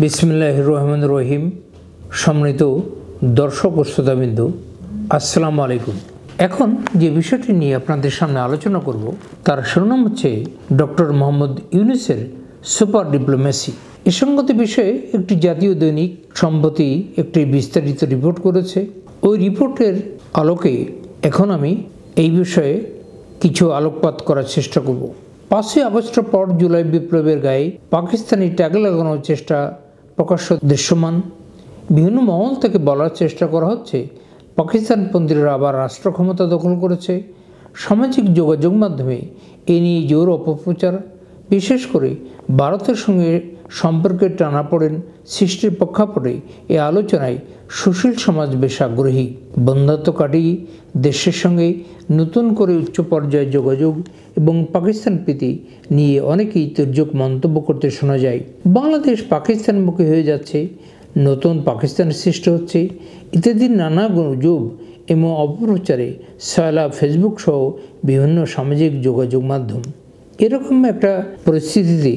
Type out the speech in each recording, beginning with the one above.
বিসমিল্লাহির রহমানির রহিম। সম্মানিত দর্শক ও শ্রোতাবৃন্দ, আসসালামু আলাইকুম। এখন যে বিষয়টি নিয়ে আপনাদের সামনে আলোচনা করব তার শিরোনাম হচ্ছে ডক্টর মোহাম্মদ ইউনূসের সুপার ডিপ্লোমেসি। এ সংগত বিষয়ে একটি জাতীয় দৈনিক সম্প্রতি একটি বিস্তারিত রিপোর্ট করেছে। ওই রিপোর্টের আলোকে এখন আমি এই বিষয়ে কিছু আলোকপাত করার চেষ্টা করব। 5ই আগস্টের পর জুলাই বিপ্লবের গায়ে পাকিস্তানি ট্যাগ লাগানোর চেষ্টা প্রকাশ্য দৃশ্যমান। বিভিন্ন মহল থেকে বলার চেষ্টা করা হচ্ছে পাকিস্তানপন্থীরা আবার রাষ্ট্র ক্ষমতা দখল করেছে। সামাজিক যোগাযোগ মাধ্যমে এ নিয়ে জোর অপপ্রচার, বিশেষ করে ভারতের সঙ্গে সম্পর্কের টানাপোড়েন সৃষ্টির প্রেক্ষাপটে এ আলোচনায় সুশীল সমাজ বেশ আগ্রহী। বন্ধ্যাত্ব কাটিয়ে দেশের সঙ্গে নতুন করে উচ্চ পর্যায়ে যোগাযোগ এবং পাকিস্তান প্রীতি নিয়ে অনেকেই তির্যক মন্তব্য করতে শোনা যায়। বাংলাদেশ পাকিস্তানমুখী হয়ে যাচ্ছে, নতুন পাকিস্তান সৃষ্টি হচ্ছে ইত্যাদি নানা গুজব এবং অপপ্রচারে সয়লা ফেসবুক সহ বিভিন্ন সামাজিক যোগাযোগ মাধ্যম। এরকম একটা পরিস্থিতিতে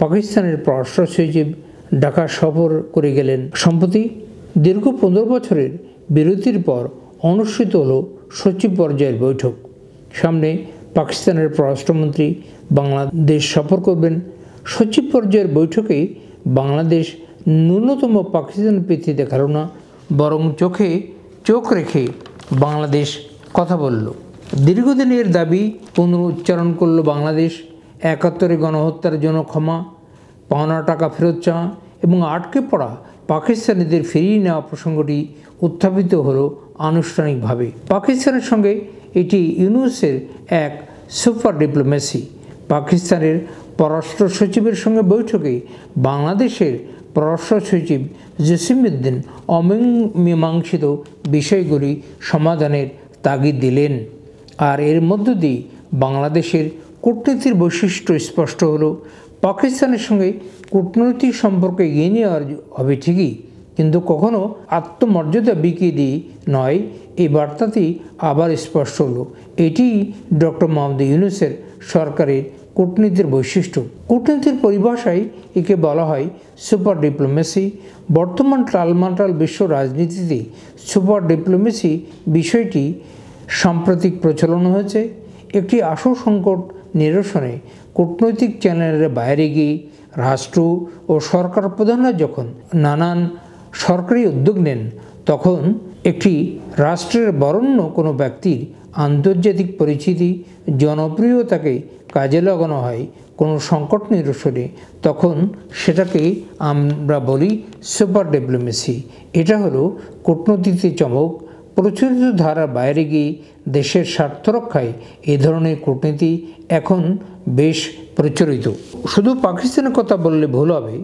পাকিস্তানের পররাষ্ট্র সচিব ঢাকা সফর করে গেলেন। সম্প্রতি দীর্ঘ 15 বছরের বিরতির পর অনুষ্ঠিত হলো সচিব পর্যায়ের বৈঠক। সামনে পাকিস্তানের পররাষ্ট্রমন্ত্রী বাংলাদেশ সফর করবেন। সচিব পর্যায়ের বৈঠকে বাংলাদেশ ন্যূনতম পাকিস্তান প্রীতি দেখালো না, বরং চোখে চোখ রেখে বাংলাদেশ কথা বলল। দীর্ঘদিনের দাবি পুনরুচ্চারণ করল বাংলাদেশ। 71 গণহত্যার জন্য ক্ষমা, পাওনা টাকা ফেরত চাওয়া এবং আটকে পড়া পাকিস্তানিদের ফিরিয়ে নেওয়া প্রসঙ্গটি উত্থাপিত হলো আনুষ্ঠানিকভাবে। পাকিস্তানের সঙ্গে এটি ইউনূসের এক সুপার ডিপ্লোমেসি। পাকিস্তানের পররাষ্ট্র সচিবের সঙ্গে বৈঠকে বাংলাদেশের পররাষ্ট্র সচিব জসিম-উদ্দিন অমীমাংসিত বিষয়গুলি সমাধানের তাগিদ দিলেন। আর এর মধ্য দিয়ে বাংলাদেশের কূটনীতির বৈশিষ্ট্য স্পষ্ট হলো। পাকিস্তানের সঙ্গে কূটনৈতিক সম্পর্ক এগিয়ে নেওয়া হবে ঠিকই, কিন্তু কখনো আত্মমর্যাদা বিকিয়ে দিয়ে নয়। এই বার্তাটি আবার স্পষ্ট হলো। এটি ডক্টর মোহাম্মদ ইউনূসের সরকারের কূটনীতির বৈশিষ্ট্য। কূটনীতির পরিভাষায় একে বলা হয় সুপার ডিপ্লোমেসি। বর্তমান টালমাটাল বিশ্ব রাজনীতিতে সুপার ডিপ্লোমেসি বিষয়টি সাম্প্রতিক প্রচলন হয়েছে। একটি আশু সংকট নিরসনে কূটনৈতিক চ্যানেলের বাইরে গিয়ে রাষ্ট্র ও সরকার প্রধানরা যখন নানান সরকারি উদ্যোগ নেন, তখন একটি রাষ্ট্রের বরেণ্য কোনো ব্যক্তির আন্তর্জাতিক পরিচিতি, জনপ্রিয়তাকে কাজে লাগানো হয় কোনো সংকট নিরসনে, তখন সেটাকে আমরা বলি সুপার ডিপ্লোমেসি। এটা হলো কূটনীতিতে চমক। প্রচলিত ধারার বাইরে গিয়ে দেশের স্বার্থ রক্ষায় এ ধরনের কূটনীতি এখন বেশ প্রচলিত। শুধু পাকিস্তানের কথা বললে ভুল হবে।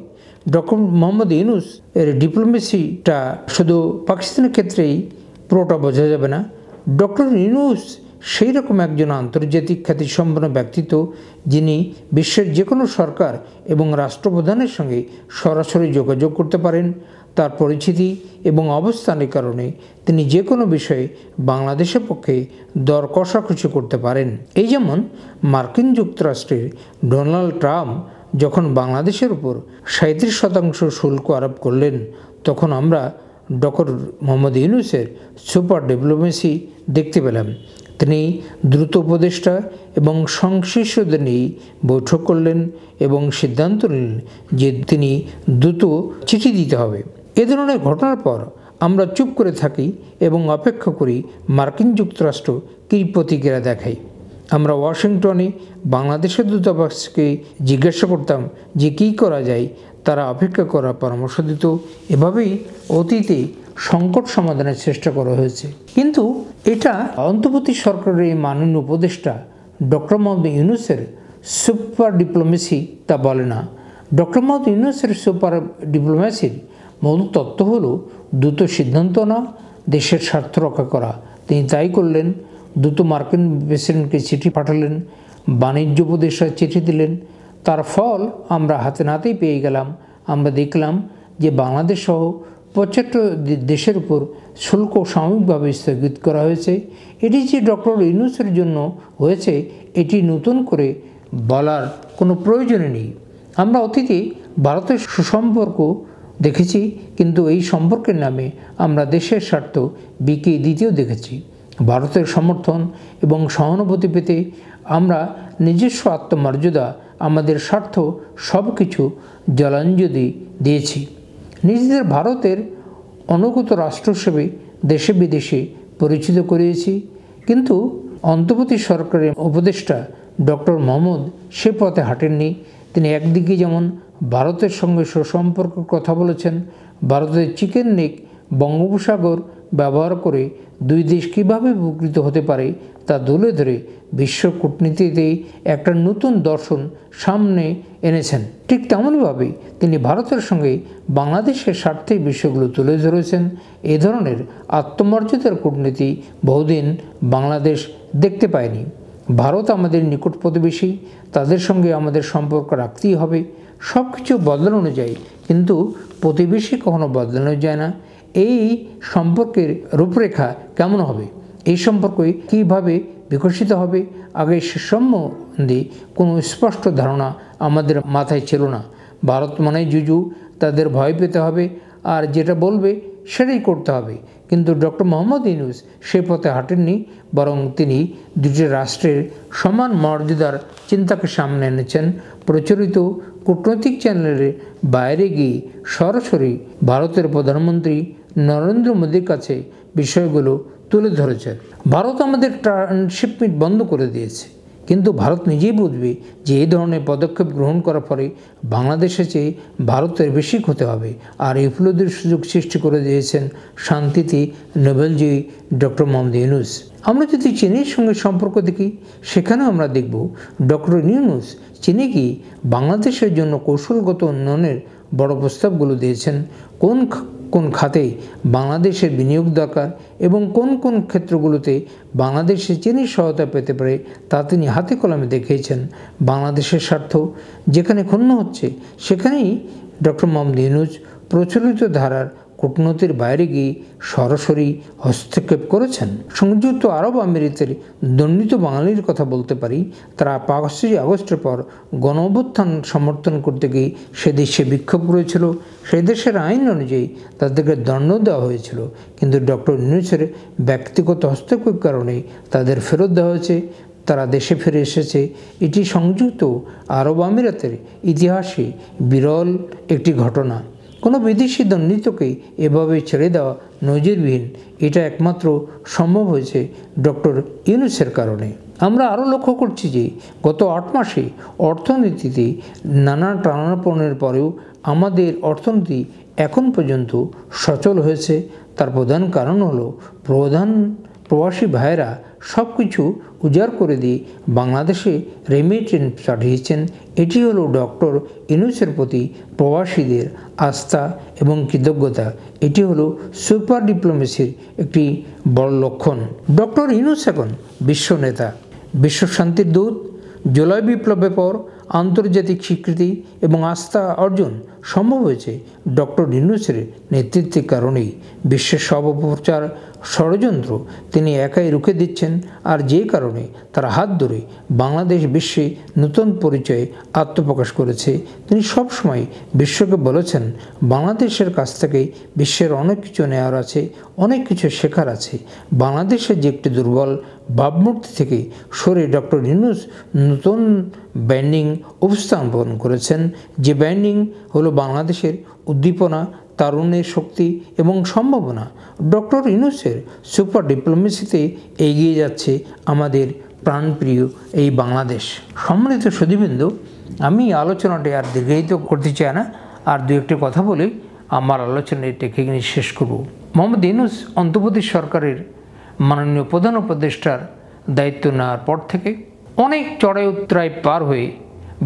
ডক্টর মোহাম্মদ ইউনূস এর ডিপ্লোমেসিটা শুধু পাকিস্তানের ক্ষেত্রেই পুরোটা বোঝা যাবে না। ডক্টর ইউনূস সেই রকম একজন আন্তর্জাতিক খ্যাতিসম্পন্ন ব্যক্তিত্ব, যিনি বিশ্বের যে কোনো সরকার এবং রাষ্ট্রপ্রধানের সঙ্গে সরাসরি যোগাযোগ করতে পারেন। তার পরিচিতি এবং অবস্থানের কারণে তিনি যে কোনো বিষয়ে বাংলাদেশের পক্ষে দর কষাকষি করতে পারেন। এই যেমন মার্কিন যুক্তরাষ্ট্রের ডোনাল্ড ট্রাম্প যখন বাংলাদেশের উপর 37% শুল্ক আরোপ করলেন, তখন আমরা ডক্টর মোহাম্মদ ইউনূসের সুপার ডিপ্লোমেসি দেখতে পেলাম। তিনি দ্রুত উপদেষ্টা এবং সংশ্লিষ্টদের নিয়ে বৈঠক করলেন এবং সিদ্ধান্ত নিলেন যে তিনি দ্রুত চিঠি দিতে হবে। এ ধরনের ঘটনার পর আমরা চুপ করে থাকি এবং অপেক্ষা করি মার্কিন যুক্তরাষ্ট্র কী প্রতিক্রিয়া দেখায়। আমরা ওয়াশিংটনে বাংলাদেশের দূতাবাসকে জিজ্ঞাসা করতাম যে কী করা যায়। তারা অপেক্ষা করার পরামর্শ দিত। এভাবেই অতীতে সংকট সমাধানের চেষ্টা করা হয়েছে। কিন্তু এটা অন্তর্বর্তী সরকারের এই মাননীয় উপদেষ্টা ডক্টর মোহাম্মদ ইউনূসের সুপার ডিপ্লোমেসি তা বলে না। ডক্টর মোহাম্মদ ইউনূসের সুপার ডিপ্লোমেসির মূল তত্ত্ব হলো দ্রুত সিদ্ধান্ত নেওয়া, দেশের স্বার্থ রক্ষা করা। তিনি তাই করলেন। দ্রুত মার্কিন প্রেসিডেন্টকে চিঠি পাঠালেন, বাণিজ্য উপদেষ্টা চিঠি দিলেন। তার ফল আমরা হাতে নাতেই পেয়ে গেলাম। আমরা দেখলাম যে বাংলাদেশ সহ 75 দেশের উপর শুল্ক সাময়িকভাবে স্থগিত করা হয়েছে। এটি যে ডক্টর ইউনূসের জন্য হয়েছে এটি নতুন করে বলার কোনো প্রয়োজনই নেই। আমরা অতীতে ভারতের সুসম্পর্ক দেখেছি, কিন্তু এই সম্পর্কের নামে আমরা দেশের স্বার্থ বিকিয়ে দিতেও দেখেছি। ভারতের সমর্থন এবং সহানুভূতি পেতে আমরা নিজস্ব আত্মমর্যাদা, আমাদের স্বার্থ সব কিছু জলাঞ্জলি দিয়েছি। নিজেদের ভারতের অনুগত রাষ্ট্র হিসেবে দেশে বিদেশে পরিচিত করিয়েছি। কিন্তু অন্তর্বর্তী সরকারের উপদেষ্টা ডক্টর মোহাম্মদ সে পথে হাঁটেননি। তিনি একদিকে যেমন ভারতের সঙ্গে সুসম্পর্কের কথা বলেছেন, ভারতের চিকেন নেক বঙ্গোপসাগর ব্যবহার করে দুই দেশ কীভাবে উপকৃত হতে পারে তা তুলে ধরে বিশ্ব কূটনীতিতে একটা নতুন দর্শন সামনে এনেছেন। ঠিক তেমনইভাবে তিনি ভারতের সঙ্গে বাংলাদেশের স্বার্থের বিষয়গুলো তুলে ধরেছেন। এ ধরনের আত্মমর্যাদার কূটনীতি বহুদিন বাংলাদেশ দেখতে পায়নি। ভারত আমাদের নিকট প্রতিবেশী, তাদের সঙ্গে আমাদের সম্পর্ক রাখতেই হবে। সব কিছু বদলানো যায়, কিন্তু প্রতিবেশী কখনো বদলানো যায় না। এই সম্পর্কের রূপরেখা কেমন হবে, এই সম্পর্কে কীভাবে বিকশিত হবে, আগে সে সম্বন্ধে কোনো স্পষ্ট ধারণা আমাদের মাথায় ছিল না। ভারত মানে জুজু, তাদের ভয় পেতে হবে আর যেটা বলবে সেটাই করতে হবে। কিন্তু ডক্টর মোহাম্মদ ইউনূস সে পথে হাঁটেননি, বরং তিনি দুটি রাষ্ট্রের সমান মর্যাদার চিন্তাকে সামনে এনেছেন। প্রচলিত কূটনৈতিক চ্যানেলের বাইরে গিয়ে সরাসরি ভারতের প্রধানমন্ত্রী নরেন্দ্র মোদীর কাছে বিষয়গুলো তুলে ধরেছেন। ভারত আমাদের ট্রানশিপমেন্ট বন্ধ করে দিয়েছে, কিন্তু ভারত নিজেই বুঝবে যে এই ধরনের পদক্ষেপ গ্রহণ করার পরে বাংলাদেশের চেয়ে ভারতের বেশি ক্ষতি হবে। আর এই উপলব্ধির সুযোগ সৃষ্টি করে দিয়েছেন শান্তিতে নোবেলজয়ী ডক্টর মোহাম্মদ ইউনূস। আমরা যদি চীনের সঙ্গে সম্পর্ক দেখি, সেখানেও আমরা দেখব ডক্টর ইউনূস চীনে গিয়ে বাংলাদেশের জন্য কৌশলগত উন্নয়নের বড় প্রস্তাবগুলো দিয়েছেন। কোন কোন খাতে বাংলাদেশের বিনিয়োগ দরকার এবং কোন কোন ক্ষেত্রগুলোতে বাংলাদেশের চীনের সহায়তা পেতে পারে তা তিনি হাতে কলমে দেখিয়েছেন। বাংলাদেশের স্বার্থ যেখানে ক্ষুণ্ণ হচ্ছে, সেখানেই ডক্টর মোহাম্মদ ইউনূস প্রচলিত ধারার কূটনীতির বাইরে গিয়ে সরাসরি হস্তক্ষেপ করেছেন। সংযুক্ত আরব আমিরাতের দণ্ডিত বাঙালির কথা বলতে পারি। তারা 5ই আগস্টের পর গণ অভ্যুত্থান সমর্থন করতে গিয়ে সে দেশে বিক্ষোভ করেছিল। সেই দেশের আইন অনুযায়ী তাদেরকে দণ্ড দেওয়া হয়েছিল, কিন্তু ডক্টর ইউনূসের ব্যক্তিগত হস্তক্ষেপের কারণে তাদের ফেরত দেওয়া হয়েছে। তারা দেশে ফিরে এসেছে। এটি সংযুক্ত আরব আমিরাতের ইতিহাসে বিরল একটি ঘটনা। কোনো বিদেশি দণ্ডিতকে এভাবে ছেড়ে দেওয়া নজিরবিহীন। এটা একমাত্র সম্ভব হয়েছে ডক্টর ইউনূসের কারণে। আমরা আরও লক্ষ্য করছি যে গত 8 মাসে অর্থনীতিতে নানা টানাপোড়েনের পরেও আমাদের অর্থনীতি এখন পর্যন্ত সচল হয়েছে। তার প্রধান কারণ হলো প্রবাসী ভাইয়েরা সব কিছু উজাড় করে দিয়ে বাংলাদেশে রেমিটেন্স পাঠিয়েছেন। এটি হলো ডক্টর ইউনূসের প্রতি প্রবাসীদের আস্থা এবং কৃতজ্ঞতা। এটি হলো সুপার ডিপ্লোমেসির একটি বড় লক্ষণ। ডক্টর ইউনূস এখন বিশ্ব নেতা, বিশ্ব শান্তির দূত। জুলাই বিপ্লবের পর আন্তর্জাতিক স্বীকৃতি এবং আস্থা অর্জন সম্ভব হয়েছে ডক্টর ইউনূসের নেতৃত্বের কারণেই। বিশ্বের সব অপপ্রচার ষড়যন্ত্র তিনি একাই রুখে দিচ্ছেন, আর যে কারণে তার হাত ধরে বাংলাদেশ বিশ্বে নতুন পরিচয়ে আত্মপ্রকাশ করেছে। তিনি সবসময় বিশ্বকে বলেছেন বাংলাদেশের কাছ থেকে বিশ্বের অনেক কিছু নেওয়ার আছে, অনেক কিছু শেখার আছে। বাংলাদেশের যে একটি দুর্বল ভাবমূর্তি থেকে সরে ডক্টর ইউনূস নতুন ব্র্যান্ডিং উপস্থাপন করেছেন, যে ব্র্যান্ডিং হলো বাংলাদেশের উদ্দীপনা, তারুণ্যের শক্তি এবং সম্ভাবনা। ডক্টর ইউনূসের সুপার ডিপ্লোমেসিতে এগিয়ে যাচ্ছে আমাদের প্রাণপ্রিয় এই বাংলাদেশ। সম্মানিত সুধীবৃন্দ, আমি আলোচনাটি আর দীর্ঘায়িত করতে চাই না, আর দু একটি কথা বলে আমার আলোচনাটি এখানে শেষ করব। মোহাম্মদ ইউনূস অন্তর্বর্তী সরকারের মাননীয় প্রধান উপদেষ্টার দায়িত্ব নেওয়ার পর থেকে অনেক চড়াই উতরাই পার হয়ে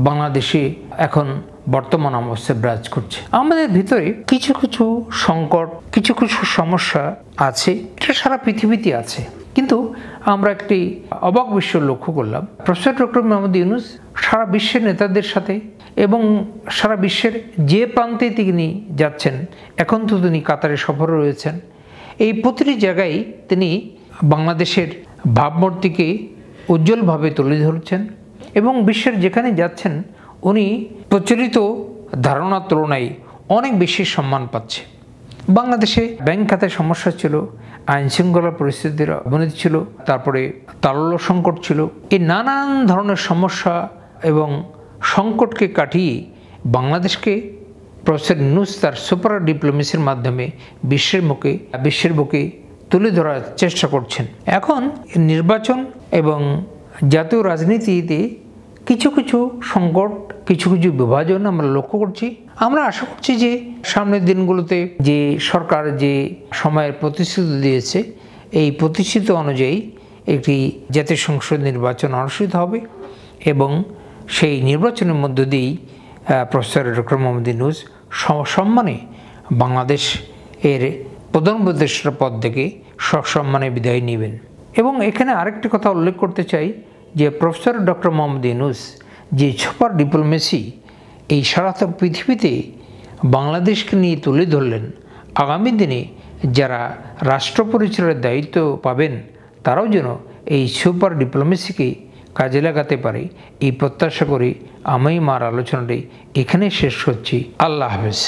বাংলাদেশে এখন বর্তমান অবস্থায় বিরাজ করছে। আমাদের ভিতরে কিছু কিছু সংকট, কিছু কিছু সমস্যা আছে, এটা সারা পৃথিবীতে আছে। কিন্তু আমরা একটি অবাক বিষয় লক্ষ্য করলাম। প্রফেসর ডক্টর মোহাম্মদ ইউনূস সারা বিশ্বের নেতাদের সাথে এবং সারা বিশ্বের যে প্রান্তে তিনি যাচ্ছেন, এখন তো তিনি কাতারে সফরে রয়েছেন, এই প্রতিটি জায়গায় তিনি বাংলাদেশের ভাবমূর্তিকে উজ্জ্বলভাবে তুলে ধরছেন এবং বিশ্বের যেখানে যাচ্ছেন উনি প্রচলিত ধারণার তুলনায় অনেক বেশি সম্মান পাচ্ছে। বাংলাদেশে ব্যাংক খাতে সমস্যা ছিল, আইন শৃঙ্খলা পরিস্থিতির অবনতি ছিল, তারপরে তারল্য সংকট ছিল। এই নানান ধরনের সমস্যা এবং সংকটকে কাটিয়ে বাংলাদেশকে প্রফেসর ইউনূস তার সুপার ডিপ্লোমেসির মাধ্যমে বিশ্বের বুকে তুলে ধরার চেষ্টা করছেন। এখন নির্বাচন এবং জাতীয় রাজনীতিতে কিছু কিছু সংকট, কিছু কিছু বিভাজন আমরা লক্ষ্য করছি। আমরা আশা করছি যে সামনের দিনগুলোতে যে সরকার যে সময়ের প্রতিশ্রুতি দিয়েছে, এই প্রতিশ্রুতি অনুযায়ী একটি জাতীয় সংসদ নির্বাচন অনুষ্ঠিত হবে এবং সেই নির্বাচনের মধ্য দিয়েই প্রফেসর ডক্টর মোহাম্মদ ইউনূস সসম্মানে বাংলাদেশ এর প্রধান উপদেষ্টার পদ থেকে সসম্মানে বিদায় নেবেন। এবং এখানে আরেকটি কথা উল্লেখ করতে চাই যে প্রফেসর ডক্টর মোহাম্মদ ইউনূস যে সুপার ডিপ্লোমেসি এই সারা পৃথিবীতে বাংলাদেশকে নিয়ে তুলে ধরলেন, আগামী দিনে যারা রাষ্ট্র পরিচালনার দায়িত্ব পাবেন তারাও যেন এই সুপার ডিপ্লোমেসিকে কাজে লাগাতে পারে, এই প্রত্যাশা করে আমি আমার আলোচনাটি এখানে শেষ করছি। আল্লাহ হাফেজ।